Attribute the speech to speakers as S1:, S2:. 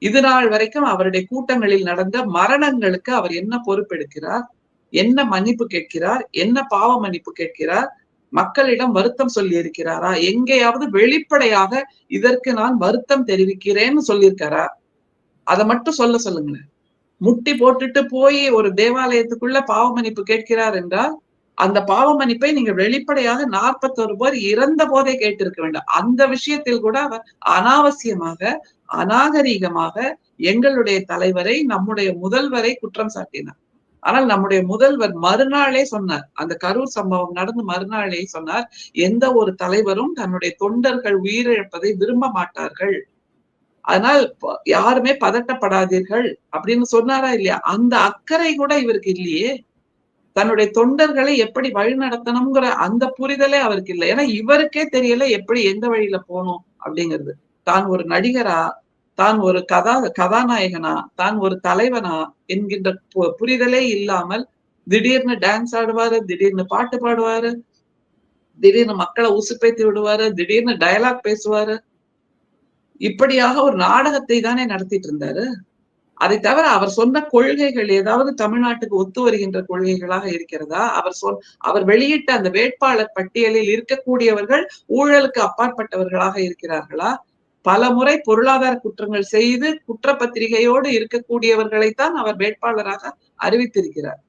S1: இது நாள் வரைக்கும் அவருடைய கூட்டங்களில் நடந்த மரணங்களுக்கு அவர் என்ன பொறுப்பெடுக்கிறார், என்ன மன்னிப்பு கேட்கிறார், என்ன பாவ மன்னிப்பு கேட்கிறார், மக்களிடம் வருத்தம் சொல்லி இருக்கிறாரா, எங்கேயாவது வெளிப்படையாக இதற்கு நான் வருத்தம் தெரிவிக்கிறேன்னு சொல்லியிருக்காரா? அதை மட்டும் சொல்லுங்களேன். முட்டி போட்டுட்டு போய் ஒரு தேவாலயத்துக்குள்ள பாவ மன்னிப்பு கேட்கிறார் என்றால் அந்த பாவ மன்னிப்பை நீங்க வெளிப்படையாக 41 பேர் இறந்த போதே கேட்டிருக்க வேண்டும். அந்த விஷயத்தில் கூட அவர் அனாவசியமாக, அநாகரீகமாக எங்களுடைய தலைவரை, நம்முடைய முதல்வரை குற்றம் சாட்டினார். ஆனால் நம்முடைய முதல்வர் மறுநாளே சொன்னார், அந்த கரூர் சம்பவம் நடந்து மறுநாளே சொன்னார், எந்த ஒரு தலைவரும் தன்னுடைய தொண்டர்கள் உயிரிழப்பதை விரும்ப மாட்டார்கள், அதனால் யாருமே பதட்டப்படாதீர்கள் அப்படின்னு சொன்னாரா இல்லையா? அந்த அக்கறை கூட இவருக்கு இல்லையே. தன்னுடைய தொண்டர்களை எப்படி வழி நடத்தணுங்கிற அந்த புரிதலே அவருக்கு இல்லை. ஏன்னா இவருக்கே தெரியல எப்படி எந்த வழியில போகணும் அப்படிங்கிறது. தான் ஒரு நடிகரா, தான் ஒரு கதாநாயகனா, தான் ஒரு தலைவனா என்கின்ற புரிதலே இல்லாமல் திடீர்னு டான்ஸ் ஆடுவாரு, திடீர்னு பாட்டு பாடுவாரு, திடீர்னு மக்களை உசுப்பேத்தி விடுவாரு, திடீர்னு டயலாக் பேசுவாரு. இப்படியாக ஒரு நாடகத்தை தானே நடத்திட்டு இருந்தாரு. அதை தவிர அவர் சொன்ன கொள்கைகள் ஏதாவது தமிழ்நாட்டுக்கு ஒத்து வருகின்ற கொள்கைகளாக இருக்கிறதா? அவர் வெளியிட்ட அந்த வேட்பாளர் பட்டியலில் இருக்கக்கூடியவர்கள் ஊழலுக்கு அப்பாற்பட்டவர்களாக இருக்கிறார்களா? பலமுறை பொருளாதார குற்றங்கள் செய்து குற்றப்பத்திரிகையோடு இருக்கக்கூடியவர்களைத்தான் அவர் வேட்பாளராக அறிவித்திருக்கிறார்.